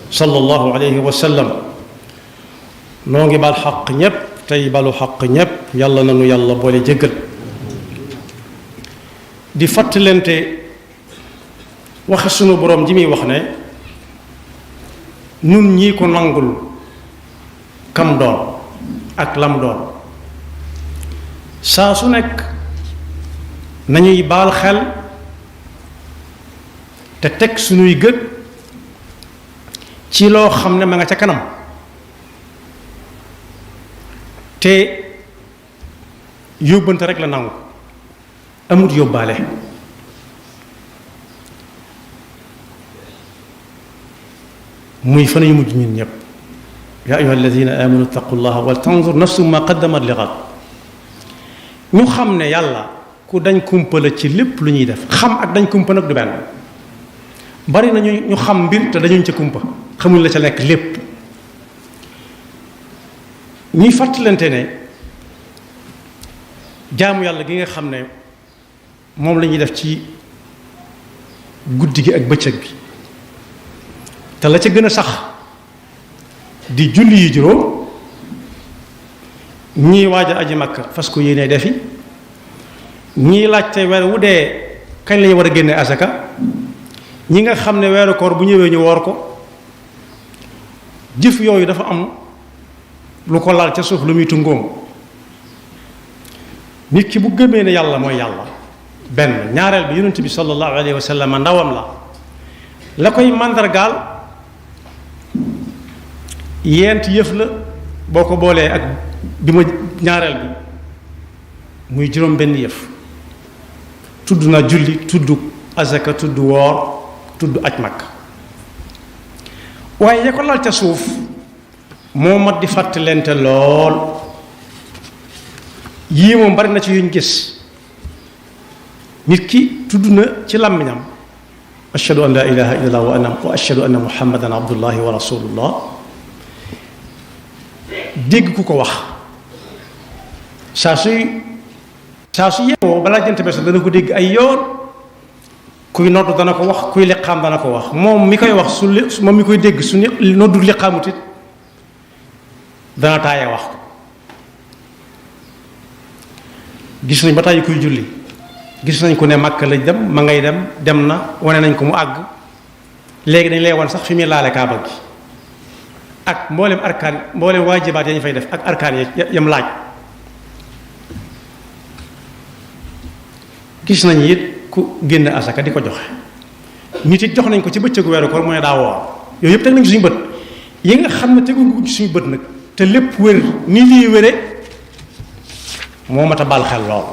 sallallahu alayhi wa sallam. noo ngi bal xaq ñépp tey balu xaq ñépp yàlla na nu yàlla boole jéggal. di fàttalante waxe sunu boroom ji muy wax ne nun ñii ko nangul kam doon ak lam doon saa su nekk nañuy baal xel te teg sunuy gët ci loo xam ne ma nga ca kanam te yóbbante rek la nangu amut yóbbaale. muy fan yu mujj ñun ñëpp yaa ayyuha alladina amanu ittaqullaha wal tanzur nafsum ma qaddamat li ghad. ñu xam ne yàlla ku dañ kumpa la ci lépp lu ñuy def. xam ak dañ kumpa nag du benn. bari na ñu xam mbir te dañuñ ca kumpa xamuñ la ca nekk lépp. ñuy fàttalante ne jaamu yàlla gi nga xam ne moom la ñuy def ci guddi gi ak bëccëg bi te la ca gën a sax di julli yi juróom ñii waaj a aji Makka fas ko yéene defi ñii laajte weer wu dee kañ lañu war a génne asaka ñi nga xam ne weeru koor bu ñëwee ñu woor ko. jëf yooyu dafa am lu ko laal ca suuf lu muy tungoom. nit ki bu gëmee ne yàlla mooy yàlla benn ñaareel bi yonent bi sallallahu alayhi wa sallam ndawam la koy màndargaal yent yëf la boo ko boolee ak bi ma ñaareel bi muy juróom benn yëf. tudd na julli tudd azaka tudd woor tudd aj Makka waaye ya ko laal ca suuf moo mat di fàttalente lool. yii moom bari na ci yuñ gis nit ki tudd na ci làmmiñam ashhadu an la ilaha illallah wa ashhadu anna muhammadan abdullahi wa rasulullah dégg ku ko wax saa su yeewoo balaa jant bés dana ko dégg ay yoon. kuy nodd dana ko wax kuy liqaam dana ko wax moom mi koy wax moom mi koy dégg su noddu liqaamut it dana taaye wax ko. gis nañ ba tàyyi kuy julli gis nañ ko ne Makka lañ dem ma ngay dem na wane nañ ko mu àgg léegi dañ lay wan sax fi muy laale kaaba gi ak mboolem arkaan mboolem waajibaat ya ñu fay def ak arkaan yam laaj. gis nañ it ku génn asaka di ko joxe nit it jox nañ ko ci bëccëgu weeru koor mooy daa woor yooyu yëpp teg nañ ci suñu bët yi nga xam ne teguñ ko ci suñu bët nag te lépp wér ni lii wére moo mat a baal xel lool.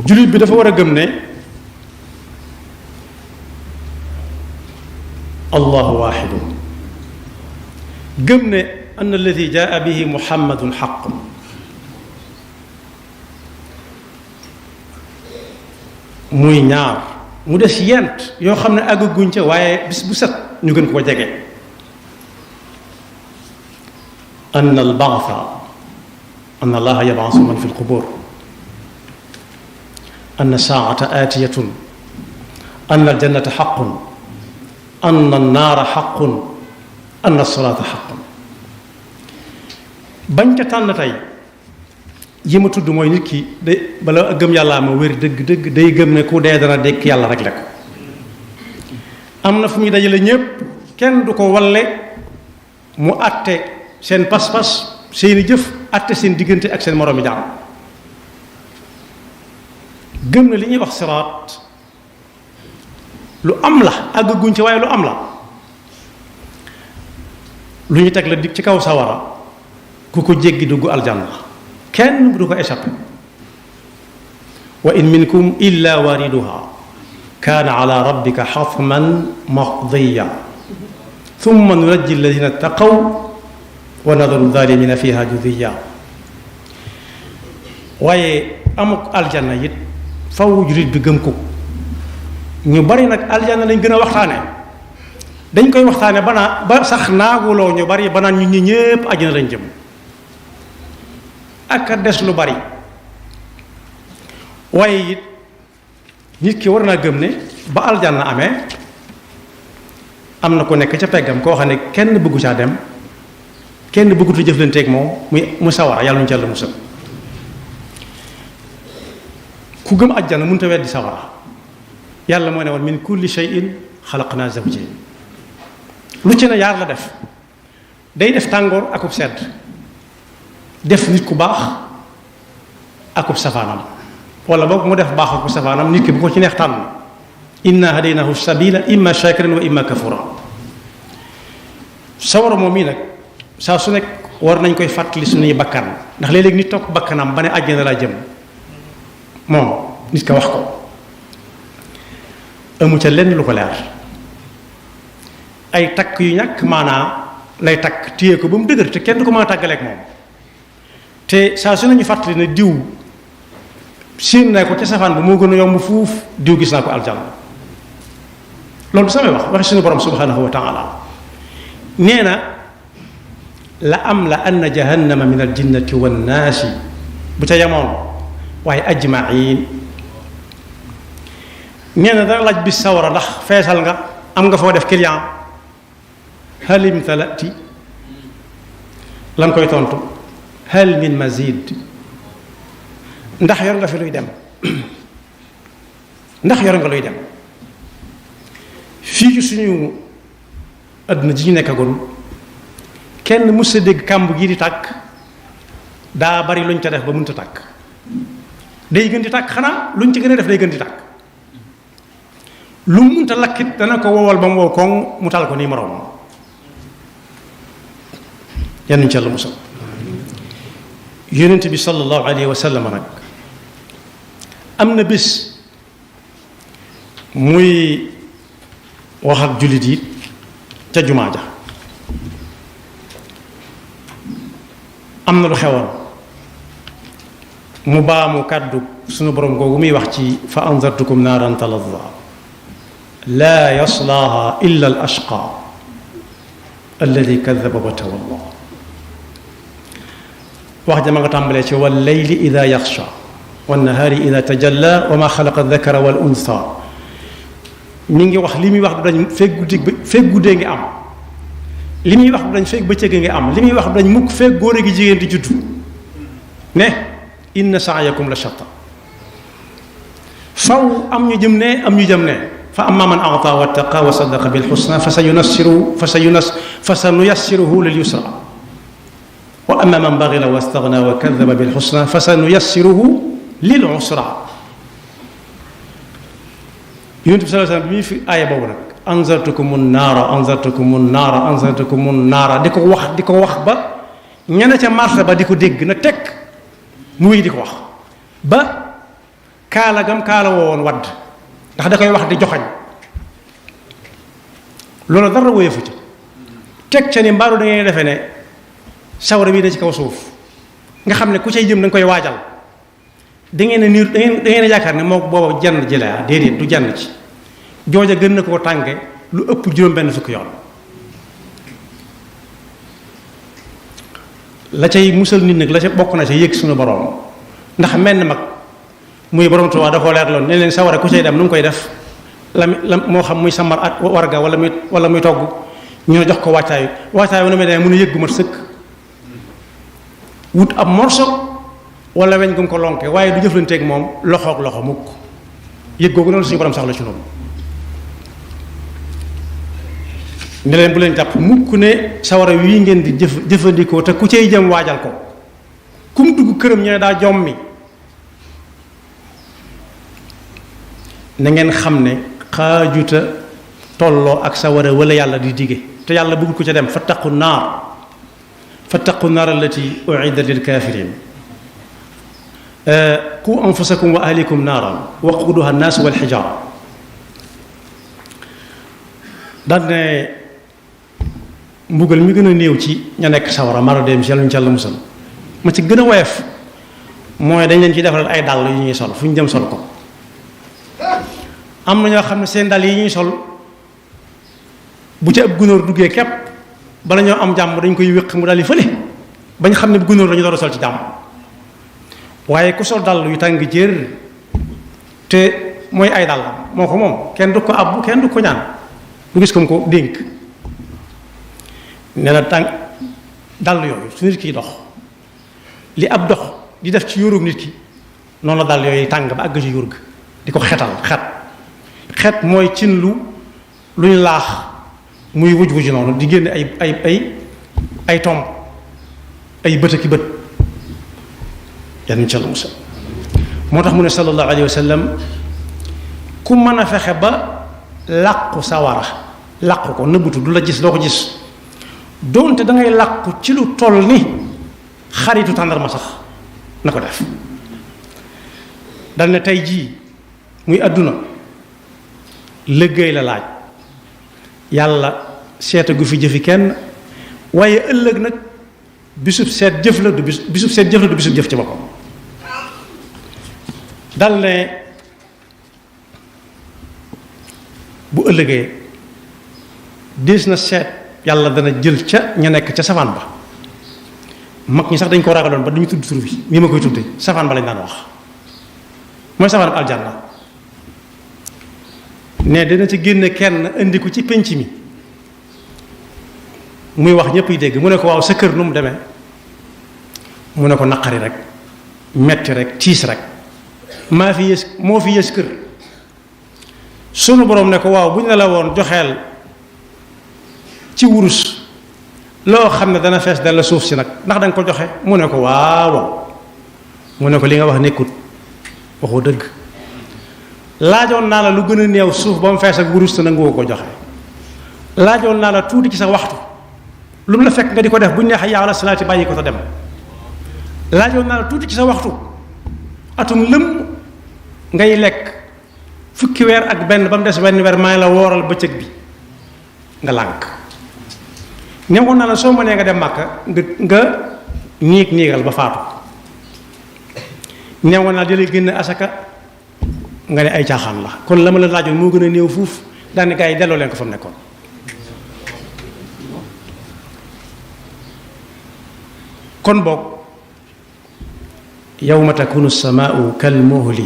jullit bi dafa war a gëm ne allahu waaxidu gëm ne an alladi jaa bihi muhammadun xaqun muy ñaar mu des yent yoo xam ne àggaguñ ca waaye bis bu set ñu gën koo jege. an albaatha an allaha yabaasu man fi lqubur an saata aatiyatun an aljannata xaqun an annaara xaqun an alsalaata xaqun. bañ ca tànn tey yi ma tudd mooy nit ki day bala gëm yàllaa ma wér dëgg day gëm ne ku dee dana dekk yàlla rek la ko. am na fu muy dajale ñépp kenn du ko walle mu àtte seen pas-pas seeni jëf àtte seen diggante ak seen moroomi jaam. gëm na li ñuy wax siraat lu am la àggaguñ ci waaye lu am la lu ñu teg la dig ci kaw sawara ku ko jéggi dugg aljanna kenn du ko échappé. wa in minkum illa wariduha kaana ala rabbika xatman maqdiya thumma nunajji alladina ttaqaw wa nadaru zalimina fiha judiya. waaye amuk aljanna it faw jullit bi gëm ko. ñu bari nag aljanna lañ gën a waxtaane dañ koy waxtaane ba sax naaguloo ñu bari ba naan ñu ñi ñépp àjjana lañ jëm ak a des lu bari. waaye it nit ki war naa gëm ne ba aljanna amee am na ko nekk ca peggam koo xam ne kenn bëggu caa dem kenn bëggutu jëflanteeg moom mu sawara yàlla ñu ca la musal ku gëm àjjana mënut a weddi sawara yàlla moo ne woon min kulli shay'in xalaqnaa zawjayn lu ci ne yaar la def day def tàngoor akub sedd def nit ku baax akub safaanam wala boog mu def baax akub safaanam nit ki bu ko ci neex tànn inna hadaynahu sabila imma shakiran wa imma kafura sawara moom mii nag saa su nekk war nañ koy fàttali suñuy bakkan ndax léeg-léeg nit topp bakkanam ba ne àjjana laa jëm moom nit ka wax ko amu ca lenn lu ko leer ay takk yu ñàkk maanaa lay takk téye ko ba mu dëgër te kenn du ko mën a tàggaleeg moom te saa su nañu fàttali ne diw séen naa ko ca safaan bu moo gën a yomb fuuf diw gis naa ko aljanna loolu du samay wax waxi suñu borom subhanahu wa taala nee na la am la anna jahannama min al jinnati wan naasi bu ca yamoon waaye ajmain nee na dara laaj bis sawara ndax feesal nga am nga foo def client halim talati lan koy tontu hal min mazid ndax yor nga fi luy dem ndax yor nga luy dem fii ci suñu àdduna ji ñu nekkagul kenn mës a dégg kàmb gii di tàkk daa bari luñ ca def ba mënta tàkk day gën di tàkk xanaa luñ ci gën a def day gën di tàkk lu mu mënta lakkit dana ko wowal ba mu wow koŋ mu tal ko nii moroom yannuñ ca la musal yonent bi sallallahu alayhi wa sallam nag am na bés muy wax ak jullit yi ca jumaa ja am na lu xewoon mu baamu kàddu sunu borom googu muy wax ci fa anzartukum naaran talazza laa yaslaaha illa al ashqa alladi kadaba wa tawalla wax ja ma nga tàmbalee ci wal layli ida yaxsha wan nahaari ida tajalla wa ma xalaqa dakara wal unsa mi ngi wax li muy wax du dañ fekk guddee ngi am li muy wax du dañ fekk bëccëg ngi am li muy wax du dañ mukk fekk góor gi jigéen di juddu ne inna sa'yakum la shatta faw am ñu jëm ne am ñu jëm ne fa amma man a'ta wattaqa wa saddaqa bil husna fa sanuyassiruhu lil yusra wa amma man baghila wastaghna wa kadhaba bil husna fa sanuyassiruhu lil usra yonent bi sallallahu alayhi wasallam bi muy fi aaya boobu nag anzartukumun naara di ko wax ba ñene ca marché ba di ko dégg na tekk mu wéy di ko wax ba kaala gam kaala woowoon wadd ndax da koy wax di joxañ loolu dara woyofu ci teg ca ni mbaaru da ngeen defee ne sawara bii da ci kaw suuf nga xam ne ku cay jëm da nga koy waajal da ngeen a niir da ngeen a yaakaar ne moo booba jenn ji la déedéet du jenn ci jooja gën na koo tànge lu ëpp juróom-benn fukki yoon la cay musal nit nag la ca bokk na ca yëg suñu borom ndax menn mag muy borom Tuubaa da koo leerloon ne leen sawara ku cay dem nu mu koy def la moo xam muy samar ak warga wala muy togg ñu ne jox ko wàccaay wu ne muy demee mun a yëg gu mat sëkk wut ab morso wala weñ gu mu ko lonke waaye du jëflanteeg moom loxoog loxo mukk yëg googu noonu suñu borom sax la ci noonu ne leen bu leen jàpp mukk ne sawara wii ngeen di jëfandikoo te ku cay jëm waajal ko ku mu dugg këram ñu ne daa jommi na ngeen xam ne xaajuta tolloo ak sawara wala yàlla di dige te yàlla bëggul ko ca dem fattaqu naar allati u'iddat lil kafirin qu anfusakum wa ahlikum naaran waquduha an-nas wal hijara daan ne mbugal mi gën a néew ci ña nekk sawara mara dem si yàlla ñu ci yàlla musal ma ci gën a woyof mooy dañ leen ci defaral ay dàll yu ñuy sol fu ñu dem sol ko am na ñoo xam ne seen dàll yi ñuy sol bu ca ab gunóor duggee képp bala ñoo am jàmm dañ koy wéq mu dal di fële bañ xam ne bu gunóor lañu door a sol ci jàmm waaye ku sol dàll yu tàng jër te mooy ay dàll moo ko moom kenn du ko abbu kenn du ko ñaan mu gis ko mu ko dénk nee na tànk dàll yooyu su nit kiy dox li ab dox di def ci yóorug nit ki noonu la dàll yooyu tàng ba àgg ci yóor ga di ko xetal xet mooy cin luñ laax muy wuj wuj noonu di génne ay tomb ay bët ki bët yan ca la musal moo tax mu ne sallallahu alayhi wa sallam ku mën a fexe ba làqu sawara làqu ko nëbbutu du la gis doo ko gis doonte da ngay làqu ci lu toll ni xaritu tàndarma sax na ko def dal ne tey jii muy àdduna liggéey la laaj yàlla seeta gu fi jëfi kenn waaye ëllëg nag bisub seet jëf la du bisub seet jëf la du bisub jëf ci boppam dal ne bu ëllëgee des na seet yàlla dana jël ca ña nekk ca safaan ba mag ñi sax dañ ko ragaloon ba duñu tudd tur bi nii ma koy tudde safaan ba lañ daan wax mooy safaan ba aljanna ne dana ci génne kenn indi ko ci penc mi muy wax ñëpp yi dégg mu ne ko waaw sa kër nu mu demee mu ne ko naqari rek metti rek tiis rek moo fi yées kër sunu borom ne ko waaw bu ñu la woon joxeel ci wurus loo xam ne dana fees dal la suuf si nag ndax danga ko joxe mu ne ko waaw mu ne ko li nga wax nekkut waxoo dëgg laajoon naa la lu gën a néew suuf ba mu fees ak wurus te nangu ko joxe laajoon naa la tuuti ci sa waxtu lu mu la fekk nga di ko def bu ñu neexee yàlla salaati bàyyi ko te dem laajoon naa la tuuti ci sa waxtu atum lëm ngay lekk fukki weer ak benn ba mu des benn weer maa ngi la wooral bëccëg bi nga lànk newoon naa la soo mënee nga dem Màkka nga niigal ba faatu newoon naa jëlee génn asaka nga ne ay caaxaan la kon la ma la laajoon moo gën a néew fuuf daane gaa yi delloo leen ko fa mu nekkoon kon boog yawma takunu samaau kalmuhli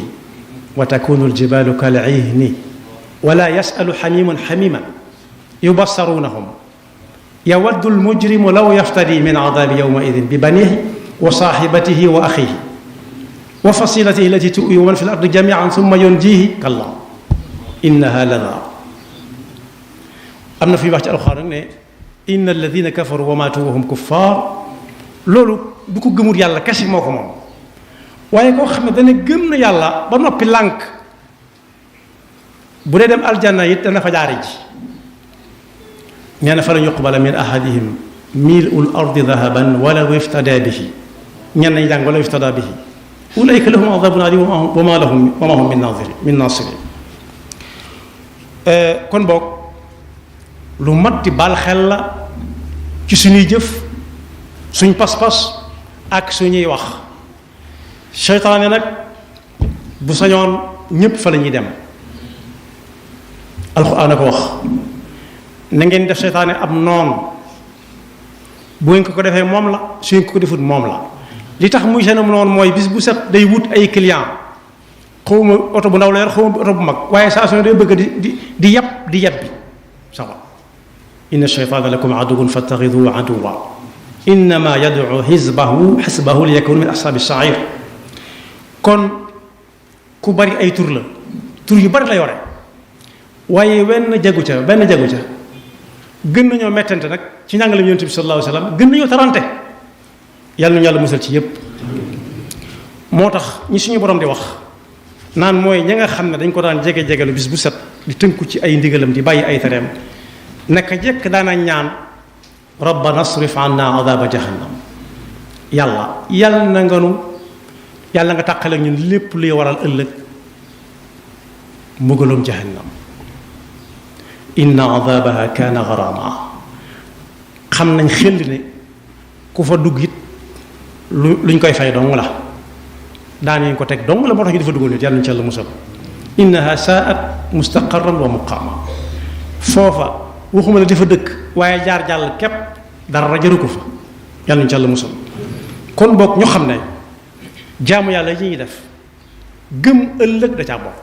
wa takunu aljibalu kalihni wala yasalu xamimun xamiman yubassarunahum yawaddu almujrimu law yaftadi min adabi yawmaidin bi banihi wa sahibatihi wa axihi wa fasilatihi allati tuwi wa man fi lardi jamian summa yunjihi kalla innaha lada am na fi wax ci alxuraan ne inna alladina kafaru wa maatu wa hum kuffar loolu du ko gëmul yàlla kese moo ko moom waaye koo xam ne dana gëm na yàlla ba noppi lànk bu dee dem aljanna it dana fa jaare ji nee na fa lan yuqbala min ahadihim mil'ul ardi dahaban walaw iftada bihi ñenn ñi jàng walaw iftada bihi ulaika lahum adabun alim wa ma hum min nasirin kon boog lu mat di bal xel la ci suñuy jëf suñ pas-pas ak suñuy wax seytaane nag bu sañoon ñépp fa la ñuy dem alxuraan a ko wax na ngeen def seytaane ab noon bu ngeen ko defee moom la su ngeen ko defut moom la li tax muy seenam noonu mooy bis bu set day wut ay client xawma oto bu ndaw la yor xawma oto bu mag waaye saa su ne day bëgg di yab bi sawa inna sheytaana lakum aduwwun fattaxiduhu aduwwa innama yad'u xisbahu li yakunu min ashaabi sair kon ku bari ay tur la tur yu bari la yore waaye benn jagu ca gën nañoo mettante nag ci njàngale yonent bi sallallahu alayhi wa sallam gën nañoo tarante yàlla nañu yàlla musal ci yépp moo tax ñi suñu borom di wax naan mooy ña nga xam ne dañ ko daan jege-jegelu bis bu set di tënku ci ay ndigalam di bàyyi ay tereem naka jekk daana ñaan rabbana asrif anna adaba jahannam yàlla na nga tàqale ñun lépp luy waral ëllëg mbugalum jahannam inna adabaha kaana garama xam nañ xel ne ku fa dugg it luñ koy fay dong la daanañ ko teg dong la moo tax ñu dafa duggal nit yàlla nañ ci yàlla musal innaha saat mustaqarran wa muqaama foofa waxuma la dafa dëkk waaye jaar jàll képp dara jaru ko fa yàlla nañ ci yàlla musal kon boog ñu xam ne jaamu yàlla yi ñuy def gëm ëllëg da caa bokk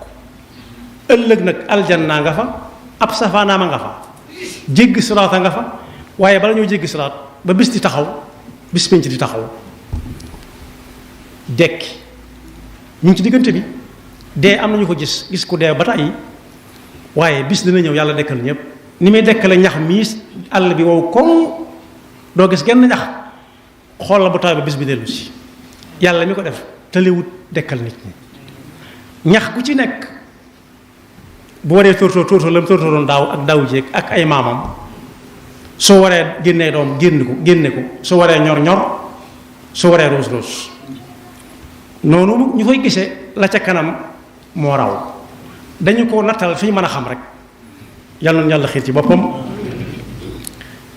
ëllëg nag aljanna nga fa ab safaanaama nga fa jéggi siraat a nga fa waaye bala ñoo jéggi siraat ba bis di taxaw bis penc di taxaw dekki ñu ngi ci diggante bi dee am nañu ko gis ku dee ba tàyyi waaye bis dina ñëw yàlla dekkal ñëpp ni muy dekkale ñax mii àll bi wow koŋ doo gis genn ñax xool la bu taw ba bis bi dellu si yàlla mi ko def tëlewut dekkal nit ñi ñax ku ci nekk bu waree tóortóor la mu tóortóoroon daaw ak daaw jéeg ak ay maamam soo waree génnee doom génne ko su waree ñor su waree roos noonu ñu koy gisee la ca kanam moo raw dañu ko nattal fi ñu mën a xam rek yàlla na yàlla xiir ci boppam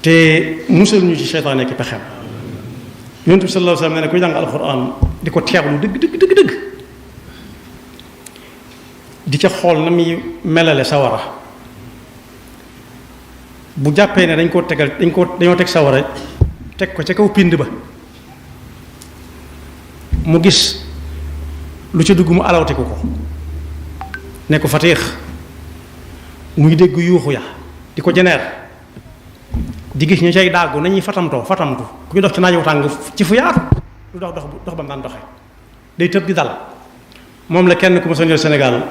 te musal ñu ci seytaane ki pexem yonent bi sallallahu alayhi wa sallam nee na ku jàng alxuraan di ko teewlu dëgg di ca xool na muy melale sawara bu jàppee ne dañoo teg sawara teg ko ca kaw pind ba mu gis lu ca dugg mu alawtiku ko ne ko fatiix muy dégg yuuxu ya di ko jeneer di gis ñu cay dàggu nañuy fatamtu ku ñu dox ci naaj wu tàng ci fu yaatu du dox ba mu daan doxe day tëb di dal moom la kenn ku ma soññal Sénégal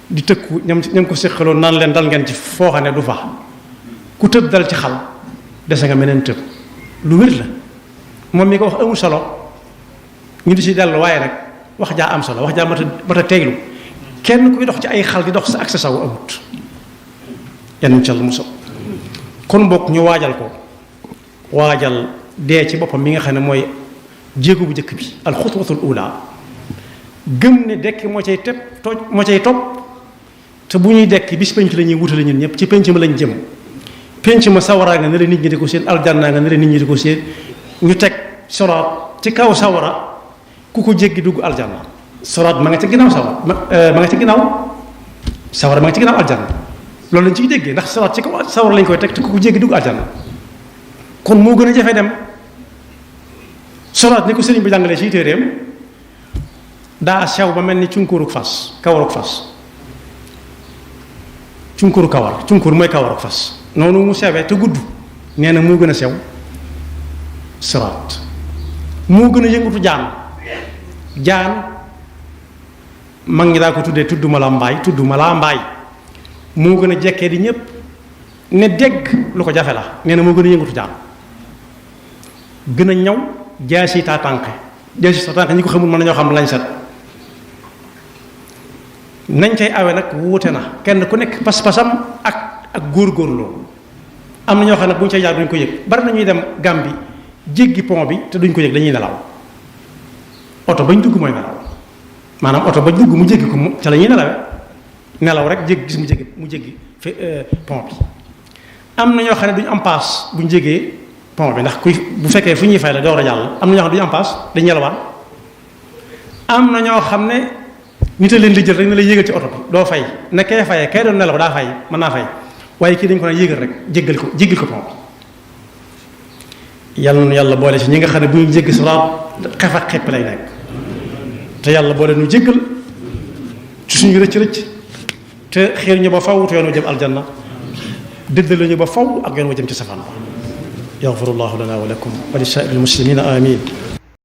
di tëkku ñam ko séqaloon naan leen dal ngeen ci foo xam ne du fa ku tëb dal ci xal dese nga meneen tëb lu wér la moom mi ko wax amul solo ñu di si dellu waaye nag wax jaa am solo wax jaa mat a teeglu kenn kuy dox ci ay xal di dox sa ak sa saw amut yenn cal mu sow kon bokk ñu waajal dee ci boppam mi nga xam ne mooy jéego bu njëkk bi alxutwatul ula gëm ne dekki moo cay topp te bu ñuy dekki bis penc la ñuy wutale ñun ñëpp ci penc ma lañ jëm penc ma sawaraa nga ne la nit ñi di ko seen aljanna nga ne la nit ñi di ko seen ñu teg soraat ci kaw sawara ku ko jéggi dugg aljanna soraat ma nga ca ginnaaw sawara ma nga ca ginnaaw sawara ma nga ca ginnaaw aljanna loolu lañ ciy déggee ndax soraat ci kaw sawara lañ koy teg te ku ko jéggi dugg aljanna kon moo gën a jafe dem soraat ni ko sëriñ bi jàngalee ci téeréem daa sew ba mel ni cunkuruk fas kawaruk fas cunkur mooy kawaruk fas noonu mu sewee te gudd nee na moo gën a sew soraat moo gën a yëngutu jaan mag ñi daa ko tuddee tudduma la mbaay moo gën a jekkee di ñépp ne dégg lu ko jafe la nee na moo gën a yëngutu jaan gën a ñaw jaasi taa tànk ñi ko xamul mën nañoo xam lañ set nañ cay awe nag wuute na kenn ku nekk pas-pasam ak góorgóorloo am na ñoo xam ne bu ñu cay jaar duñ ko yëg bari na ñuy dem Gàmbi jéggi pont bi te duñ ko yëg dañuy nelaw oto bañ dugg mooy nelaw maanaam oto bañ dugg mu jéggi ko ca la ñuy nelaw rek gis mu jéggi pont bi am na ñoo xam ne duñ am paas buñ jéggee pont bi ndax bu fekkee fu ñuy fay la door a jàll am na ñoo xam ne duñu am paas dañuy nelawaan am na ñoo xam ne nit a leen di jël rek ne lay yéegal ci oto bi doo fay ne kay fayee kay doon nelaw daa fay mën naa fay waaye kii dañ ko naan yéegal rek jéggil ko pont bi yàlla boole ci ñi nga xam ne bu ñu jéggi siraat xef ak xepp lay nekk te yàlla boole nu jéggal ci suñu rëcc te xiir ñu ba faw te yoon wa jëm aljanna dëddale ñu ba faw ak yoon wa jëm ci safaan ba yaxfirullahu lana wa lakum wa li saa'iril muslimina amin